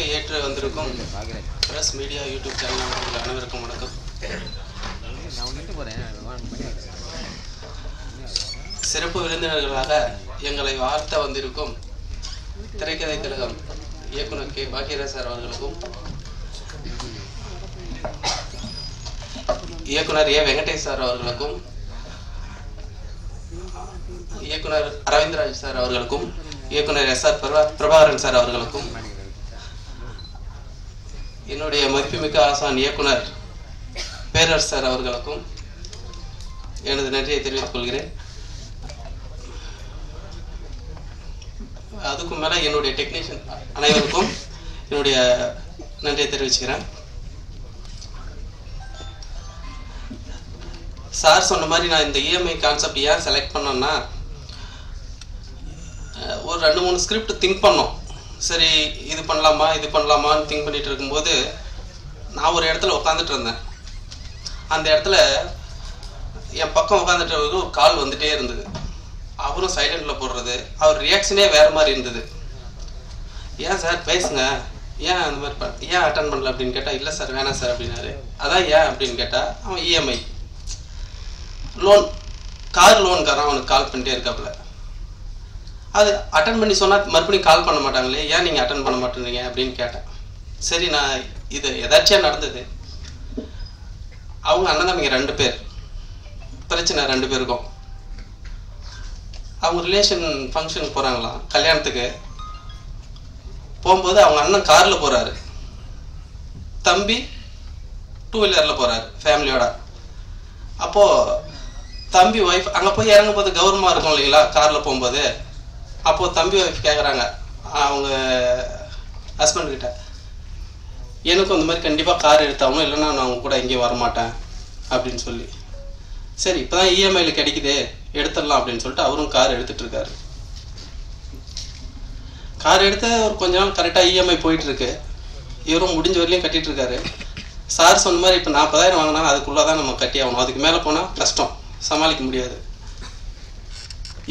அழைப்பை ஏற்று வந்திருக்கும் பிரஸ் மீடியா யூடியூப் சேனல் அனைவருக்கும் வணக்கம். சிறப்பு விருந்தினர்களாக எங்களை வாழ்த்த வந்திருக்கும் திரைக்கதை கழகம் இயக்குனர் கே பாக்கியராஜ் சார் அவர்களுக்கும், இயக்குனர் ஏ வெங்கடேஷ் சார் அவர்களுக்கும், இயக்குனர் அரவிந்த்ராஜ் சார் அவர்களுக்கும், இயக்குனர் எஸ்.ஆர். பிரபாகரன் சார் அவர்களுக்கும், என்னுடைய மதிப்புமிக்க ஆசான் இயக்குனர் பேரரசு சார் அவர்களுக்கும் எனது நன்றியை தெரிவித்துக் கொள்கிறேன். அதுக்கும் மேலே என்னுடைய டெக்னீஷியன் அனைவருக்கும் என்னுடைய நன்றியை தெரிவிச்சுக்கிறேன். சார் சொன்ன மாதிரி நான் இந்த இஎம்ஐ கான்செப்ட் ஏன் செலக்ட் பண்ணேன்னா, ஒரு 2-3 ஸ்கிரிப்ட் திங்க் பண்ணோம். சரி இது பண்ணலாமான்னு திங்க் பண்ணிட்டு இருக்கும்போது நான் ஒரு இடத்துல உட்காந்துட்டு இருந்தேன். அந்த இடத்துல என் பக்கம் உட்காந்துட்டு ஒரு கால் வந்துட்டே இருந்தது. அவரும் சைலண்டில் போடுறது, அவர் ரியாக்ஷனே வேறு மாதிரி இருந்தது. ஏன் சார் பேசுங்க, ஏன் அந்த மாதிரி ஏன் அட்டன் பண்ணல அப்படின்னு கேட்டால், இல்லை சார் வேணாம் சார் அப்படின்னாரு. அதான் ஏன் அப்படின்னு கேட்டால், அவன் இஎம்ஐ லோன், கார் லோனுக்காரன் அவனுக்கு கால் பண்ணிட்டே இருக்காப்புல. அது அட்டன் பண்ணி சொன்னால் மறுபடியும் கால் பண்ண மாட்டாங்களே, ஏன் நீங்கள் அட்டன் பண்ண மாட்டேறீங்க அப்படின்னு கேட்டேன். சரி, நான் இது எதாச்சியாக நடந்தது. அவங்க அண்ணன் தம்பிங்க 2 பேர், பிரச்சனை 2 பேருக்கும். அவங்க ரிலேஷன் ஃபங்க்ஷனுக்கு போகிறாங்களாம், கல்யாணத்துக்கு போகும்போது அவங்க அண்ணன் காரில் போகிறாரு, தம்பி 2 வீலரில் போகிறாரு ஃபேமிலியோட. அப்போது தம்பி ஒய்ஃப் அங்கே போய் இறங்கும் போது கௌரவமாக இருக்கும் இல்லைங்களா காரில் போகும்போது. அப்போது தம்பி ஒய்ஃப் கேட்குறாங்க அவங்க ஹஸ்பண்ட்கிட்ட, எனக்கும் இந்த மாதிரி கண்டிப்பாக கார் எடுத்தாகணும், இல்லைன்னா நான் அவங்க கூட எங்கேயும் வரமாட்டேன் அப்படின்னு சொல்லி. சரி இப்போ தான் இஎம்ஐயில் கிடைக்குதே எடுத்துடலாம் அப்படின்னு சொல்லிட்டு அவரும் கார் எடுத்துகிட்ருக்காரு. கார் எடுத்து ஒரு கொஞ்ச நாள் கரெக்டாக இஎம்ஐ போயிட்டுருக்கு. இவரும் முடிஞ்ச வரலையும் கட்டிகிட்ருக்காரு. சார் சொன்ன மாதிரி இப்போ 40,000 வாங்கினா அதுக்குள்ளே தான் நம்ம கட்டி ஆகணும், அதுக்கு மேலே போனால் கஷ்டம், சமாளிக்க முடியாது.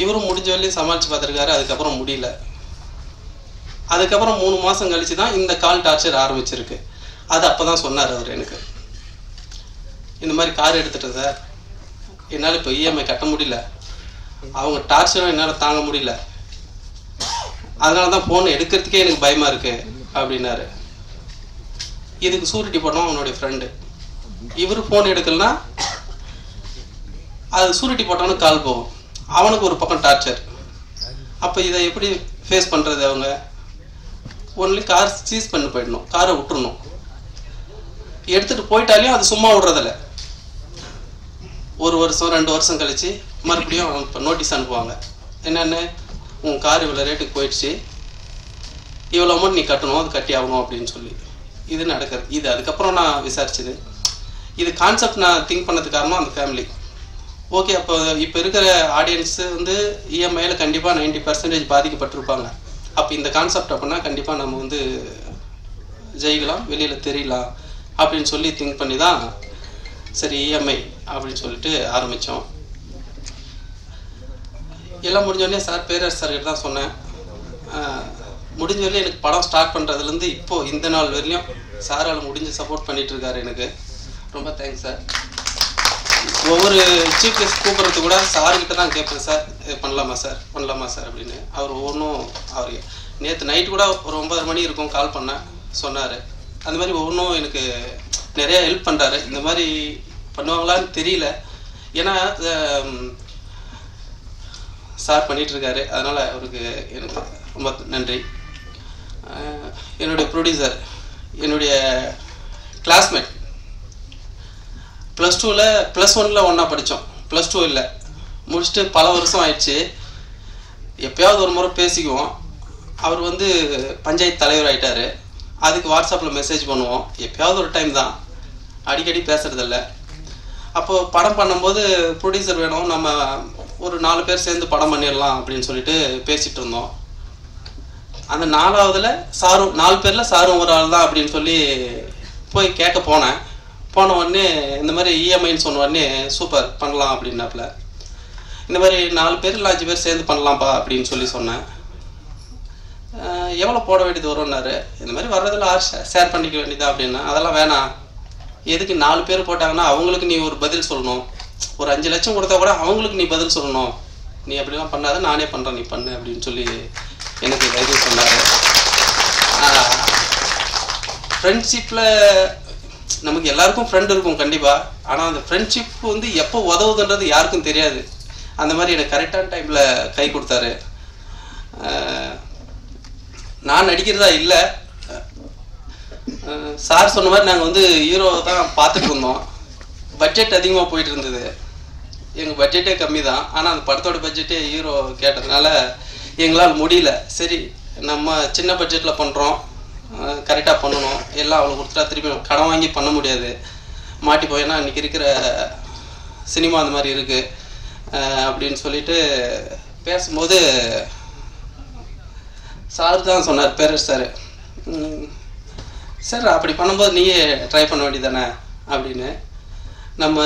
இவரும் முடிஞ்ச வரலையும் சமாளித்து பார்த்துருக்காரு, அதுக்கப்புறம் முடியல. அதுக்கப்புறம் 3 மாதம் கழித்து தான் இந்த கால் டார்ச்சர் ஆரம்பிச்சிருக்கு. அது அப்போ தான் சொன்னார் அவர் எனக்கு, இந்த மாதிரி கார் எடுத்துட்டேன் சார், என்னால் இப்போ இஎம்ஐ கட்ட முடியல, அவங்க டார்ச்சரும் என்னால் தாங்க முடியல, அதனால தான் ஃபோன் எடுக்கிறதுக்கே எனக்கு பயமாக இருக்குது அப்படின்னாரு. இதுக்கு சூரிட்டி போட்டோம் அவனுடைய ஃப்ரெண்டு. இவர் ஃபோன் எடுக்கலன்னா அது சூரிட்டி போட்டவனு கால் போகும், அவனுக்கு ஒரு பக்கம் டார்ச்சர். அப்போ இதை எப்படி ஃபேஸ் பண்ணுறது? அவங்க ஒன்லி கார் சீஸ் பண்ணி போயிடணும், காரை விட்டுறணும். எடுத்துகிட்டு போயிட்டாலையும் அது சும்மா விடுறதில்ல. 1 வருஷம் 2 வருஷம் கழித்து மறுபடியும் இப்போ நோட்டீஸ் அனுப்புவாங்க, என்னென்னு உன் கார் இவ்வளோ ரேட்டுக்கு போயிடுச்சு, இவ்வளோ அமௌண்ட் நீ கட்டணும், அது கட்டி ஆகணும் அப்படின்னு சொல்லி. இது நடக்கிறது. இது அதுக்கப்புறம் நான் விசாரிச்சது. இது கான்செப்ட் நான் திங்க் பண்ணதுக்கு காரணம் அந்த ஃபேமிலி. ஓகே, அப்போ இப்போ இருக்கிற ஆடியன்ஸு வந்து இஎம்ஐயில் கண்டிப்பாக 90% பாதிக்கப்பட்டிருப்பாங்க. அப்போ இந்த கான்செப்ட் அப்படின்னா கண்டிப்பாக நம்ம வந்து ஜெயிக்கலாம், வெளியில் தெரியலாம் அப்படின்னு சொல்லி திங்க் பண்ணி தான் சரி இஎம்ஐ அப்படின்னு சொல்லிட்டு ஆரம்பித்தோம். எல்லாம் முடிஞ்சோடனே சார் பேரரசு சார்கிட்ட தான் சொன்னேன். முடிஞ்ச வரையும் எனக்கு படம் ஸ்டார்ட் பண்ணுறதுலேருந்து இப்போது இந்த நாள் வரையிலையும் சாரால் முடிஞ்சு சப்போர்ட் பண்ணிகிட்ருக்காரு. எனக்கு ரொம்ப தேங்க்ஸ் சார். ஒவ்வொரு சீஃப் கெஸ்ட் கூப்பிட்றது கூட சார்கிட்ட தான் கேட்பேன், சார் இது பண்ணலாமா சார் அப்படின்னு. அவர் ஒவ்வொன்றும் அவர் நேற்று நைட்டு கூட ஒரு 9 மணி இருக்கும் கால் பண்ண சொன்னார். அந்த மாதிரி ஒவ்வொன்றும் எனக்கு நிறையா ஹெல்ப் பண்ணுறாரு. இந்த மாதிரி பண்ணுவாங்களான்னு தெரியல, ஏன்னா சார் பண்ணிகிட்ருக்காரு, அதனால் அவருக்கு எனக்கு ரொம்ப நன்றி. என்னுடைய ப்ரொடியூசர், என்னுடைய கிளாஸ்மேட், +2ல் +1ல் ஒன்றா படித்தோம், +2 இல்லை முடிச்சுட்டு பல வருஷம் ஆயிடுச்சு. எப்போயாவது ஒரு முறை பேசிக்குவோம். அவர் வந்து பஞ்சாயத்து தலைவர் ஆகிட்டார். அதுக்கு வாட்ஸ்அப்பில் மெசேஜ் பண்ணுவோம், எப்போயாவது ஒரு டைம் தான், அடிக்கடி பேசுகிறதில்ல. அப்போது படம் பண்ணும்போது ப்ரொடியூசர் வேணும், நம்ம ஒரு 4 பேர் சேர்ந்து படம் பண்ணிடலாம் அப்படின்னு சொல்லிட்டு பேசிகிட்டு இருந்தோம். அந்த 4வதுல சாரும் 4 பேரில் சாரும் ஒரு ஆள் தான் அப்படின்னு சொல்லி போய் கேட்க போனேன். போன உடனே இந்த மாதிரி இஎம்ஐன்னு சொன்ன உடனே சூப்பர் பண்ணலாம் அப்படின்னாப்புல. இந்த மாதிரி 4 பேர் இல்லை 5 பேர் சேர்ந்து பண்ணலாம்ப்பா அப்படின்னு சொல்லி சொன்னேன். எவ்வளோ போட வேண்டியது வரும்னாரு. இந்த மாதிரி வர்றதில் ஷேர் பண்ணிக்க வேண்டியதா அப்படின்னா, அதெல்லாம் வேணாம், எதுக்கு 4 பேர் போட்டாங்கன்னா அவங்களுக்கு நீ ஒரு பதில் சொல்லணும், ஒரு 5 லட்சம் கொடுத்தா கூட அவங்களுக்கு நீ பதில் சொல்லணும், நீ அப்படிலாம் பண்ணாத, நானே பண்ணுறேன், நீ பண்ணு அப்படின்னு சொல்லி எனக்கு தைரியம் சொன்னார். ஃப்ரெண்ட்ஷிப்பில் நமக்கு எல்லாருக்கும் ஃப்ரெண்ட் இருக்கும் கண்டிப்பாக, ஆனால் அந்த ஃப்ரெண்ட்ஷிப் வந்து எப்போ உதவுதுன்றது யாருக்கும் தெரியாது. அந்த மாதிரி எனக்கு கரெக்டான டைமில் கை கொடுத்தாரு. நான் நடிக்கிறதா இல்லை, சார் சொன்ன மாதிரி நாங்கள் வந்து ஹீரோ தான் பார்த்துட்டு இருந்தோம். பட்ஜெட் அதிகமாக போயிட்டு இருந்தது, எங்கள் பட்ஜெட்டே கம்மி தான், ஆனால் அந்த படத்தோட பட்ஜெட்டே ஹீரோ கேட்டதுனால எங்களால் முடியல. சரி நம்ம சின்ன பட்ஜெட்டில் பண்ணுறோம், கரெக்டாக பண்ணணும், எல்லாம் அவ்வளோ கொடுத்துட்டா திருப்பி கடன் வாங்கி பண்ண முடியாது, மாட்டி போயின்னா இன்றைக்கி இருக்கிற சினிமா அந்த மாதிரி இருக்குது அப்படின்னு சொல்லிட்டு பேசும்போது சார் தான் சொன்னார், பேரர் சார், சார் அப்படி பண்ணும்போது நீயே ட்ரை பண்ண வேண்டியதானே அப்படின்னு. நம்ம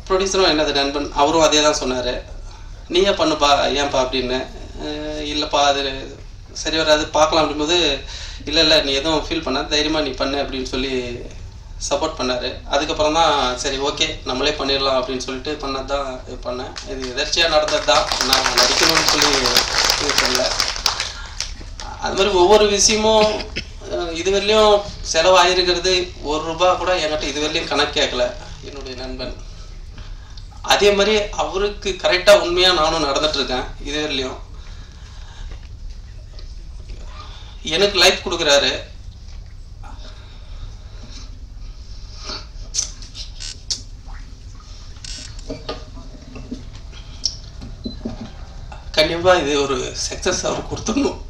ப்ரொடியூசரும் என்னது நண்பன் அவரும் அதே தான் சொன்னார், நீயே பண்ணுப்பா ஏன்ப்பா அப்படின்னு. இல்லைப்பா அது சரி வராது பார்க்கலாம் அப்படிங்கும்போது, இல்லை இல்லை நீ எதுவும் ஃபீல் பண்ண, தைரியமாக நீ பண்ணு அப்படின்னு சொல்லி சப்போர்ட் பண்ணார். அதுக்கப்புறம் தான் சரி ஓகே நம்மளே பண்ணிடலாம் அப்படின்னு சொல்லிட்டு பண்ணது தான் பண்ணேன். இது எதர்ச்சியாக நடந்தது தான், நான் நடிக்கணும்னு சொல்லி இது பண்ணல. அது மாதிரி ஒவ்வொரு விஷயமும் இதுவரையிலையும் செலவாயிருக்கிறது ₹1 கூட என்கிட்ட இதுவரையிலையும் கணக்கு கேட்கல என்னுடைய நண்பன். அதே மாதிரி அவருக்கு கரெக்டாக உண்மையாக நானும் நடந்துட்டுருக்கேன். இதுவரையிலையும் எனக்கு லைஃப் கொடுக்குறாரு. கண்டிப்பாக இது ஒரு சக்ஸஸ் அவர் கொடுத்துடணும்.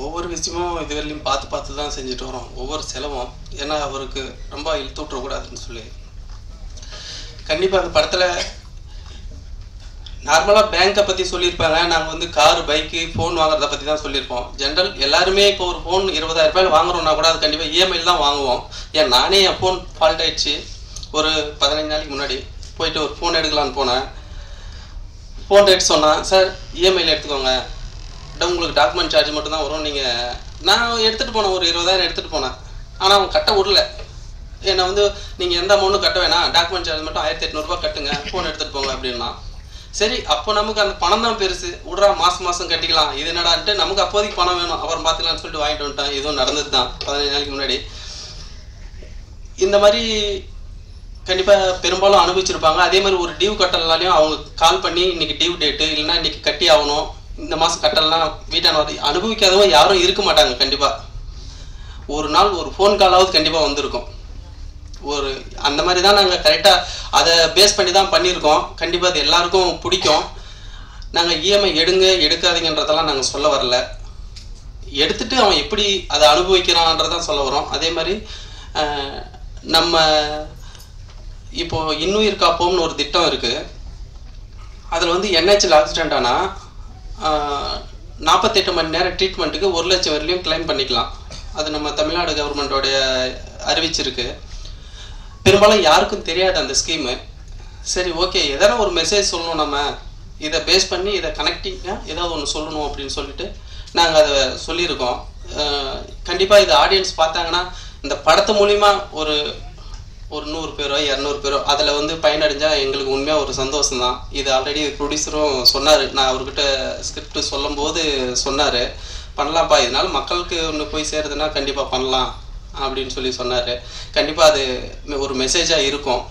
ஒவ்வொரு விஷயமும் இதுவரையிலும் பார்த்து தான் செஞ்சுட்டு வரோம், ஒவ்வொரு செலவும். ஏன்னா அவருக்கு ரொம்ப இழுத்து விட்டுறக்கூடாதுன்னு சொல்லி. கண்டிப்பாக அந்த படத்தில் நார்மலாக பேங்க்கை பற்றி சொல்லியிருப்பாங்க, நாங்கள் வந்து காரு பைக்கு ஃபோன் வாங்குறத பற்றி தான் சொல்லியிருப்போம். ஜென்ரல் எல்லாருமே இப்போ ஒரு ஃபோன் 20,000 வாங்குறோம்னா கூட அது கண்டிப்பாக இஎம்ஐயில் தான் வாங்குவோம். ஏன் நானே என் ஃபோன் ஃபால்ட் ஆகிடுச்சு ஒரு 15 நாளைக்கு முன்னாடி, போயிட்டு ஒரு ஃபோன் எடுக்கலான்னு போனேன். ஃபோன் ரேட் சொன்னேன், சார் இஎம்ஐயில் எடுத்துக்கோங்க, உங்களுக்கு டாக்குமெண்ட் சார்ஜ் மட்டும் தான் வரும், நீங்கள் நான் எடுத்துகிட்டு போனேன், ஒரு 20,000 எடுத்துகிட்டு போனேன். ஆனால் அவங்க கட்ட விடல, என்னை வந்து நீங்கள் எந்த அமௌண்ட்டும் கட்ட வேணாம், டாக்குமெண்ட் சார்ஜ் மட்டும் 1800 கட்டுங்க, ஃபோன் எடுத்துகிட்டு போங்க அப்படின்னா. சரி அப்போ நமக்கு அந்த பணம் தான் பெருசு, விட்றா மாதம் கட்டிக்கலாம், இது என்னடான்ட்டு நமக்கு அப்போதைக்கு பணம் வேணும், அப்புறம் பார்த்துக்கலான்னு சொல்லிட்டு வாங்கிட்டு வந்துட்டேன். இதுவும் நடந்தது தான் 15 நாளைக்கு முன்னாடி. இந்த மாதிரி கண்டிப்பாக பெரும்பாலும் அனுபவிச்சிருப்பாங்க. அதே மாதிரி ஒரு டியூ கட்டலனாலையும் அவங்க கால் பண்ணி இன்றைக்கி டியூ டேட்டு, இல்லைன்னா இன்றைக்கி கட்டி ஆகணும், இந்த மாதம் கட்டலாம், வீட்டான அனுபவிக்காதவங்க யாரும் இருக்க மாட்டாங்க. கண்டிப்பாக ஒரு நாள் ஒரு ஃபோன் காலாவது கண்டிப்பாக வந்திருக்கும். ஒரு அந்த மாதிரி தான் நாங்கள் கரெக்டாக அதை பேஸ் பண்ணி தான் பண்ணியிருக்கோம். கண்டிப்பாக அது எல்லாருக்கும் பிடிக்கும். நாங்கள் இஎம்ஐ எடுக்காதீங்கன்றதெல்லாம் நாங்கள் சொல்ல வரல, எடுத்துகிட்டு அவன் எப்படி அதை அனுபவிக்கிறான்றதான் சொல்ல வரோம். அதே மாதிரி நம்ம இப்போது இன்னுயிர் காப்போம்னு ஒரு திட்டம் இருக்குது. அதில் வந்து என்ஹெச்சில் ஆக்சிடென்ட் ஆனால் 48 மணி நேரம் ட்ரீட்மெண்ட்டுக்கு 1 லட்சம் வரையிலையும் கிளைம் பண்ணிக்கலாம். அது நம்ம தமிழ்நாடு கவர்மெண்ட்டோடைய அறிவிச்சிருக்கு. பெரும்பாலும் யாருக்கும் தெரியாது அந்த ஸ்கீமு. சரி ஓகே எதனா ஒரு மெசேஜ் சொல்லணும், நம்ம இதை பேஸ் பண்ணி இதை கனெக்டிங்காக ஏதாவது ஒன்று சொல்லணும் அப்படின்னு சொல்லிட்டு நாங்கள் அதை சொல்லியிருக்கோம். கண்டிப்பாக இது ஆடியன்ஸ் பார்த்தாங்கன்னா இந்த படத்து மூலிமா ஒரு 100 பேரோ 200 பேரோ அதில் வந்து பயனடைஞ்சால் எங்களுக்கு உண்மையாக ஒரு சந்தோஷம் தான். இது ஆல்ரெடி ப்ரொடியூசரும் சொன்னார், நான் அவர்கிட்ட ஸ்கிரிப்ட் சொல்லும்போது சொன்னார், பண்ணலாம்ப்பா, இதனால் மக்களுக்கு ஒன்று போய் சேருதுன்னா கண்டிப்பாக பண்ணலாம் அப்படின்னு சொல்லி சொன்னார். கண்டிப்பாக அது ஒரு மெசேஜாக இருக்கும்,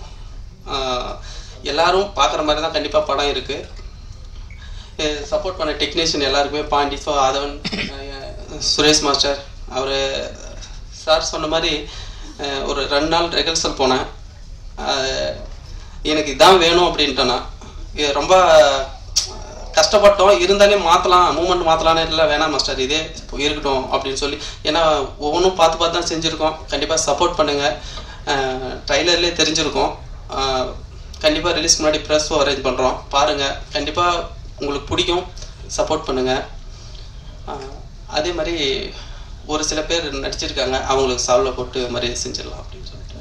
எல்லோரும் பார்க்குற மாதிரி தான் கண்டிப்பாக படம் இருக்குது. சப்போர்ட் பண்ண டெக்னீஷியன் எல்லாருக்குமே, பாண்டி, ஆதவன், சுரேஷ் மாஸ்டர், அவர் சார் சொன்ன மாதிரி ஒரு 2 நாள் ரெஹர்சல் போனேன். எனக்கு இதான் வேணும் அப்படின்ட்டேன்னா, இது ரொம்ப கஷ்டப்பட்டோம், இருந்தாலே மாற்றலாம், மூமெண்ட் மாற்றலான்னு இல்லை, வேணாம் மாஸ்டர் இதே இருக்கட்டும் அப்படின்னு சொல்லி. ஏன்னா ஒவ்வொன்றும் பார்த்து பார்த்து தான் செஞ்சுருக்கோம். கண்டிப்பாக சப்போர்ட் பண்ணுங்கள். ட்ரைலர்லேயே தெரிஞ்சிருக்கோம். கண்டிப்பாக ரிலீஸ்க்கு முன்னாடி ப்ரெஸ் அரேஞ்ச் பண்ணுறோம், பாருங்கள். கண்டிப்பாக உங்களுக்கு பிடிக்கும், சப்போர்ட் பண்ணுங்கள். அதே மாதிரி ஒரு சில பேர் நடிச்சிருக்காங்க, அவங்களுக்கு சால்வை போட்டு மாதிரி செஞ்சிடலாம் அப்படின்னு சொல்லிட்டு.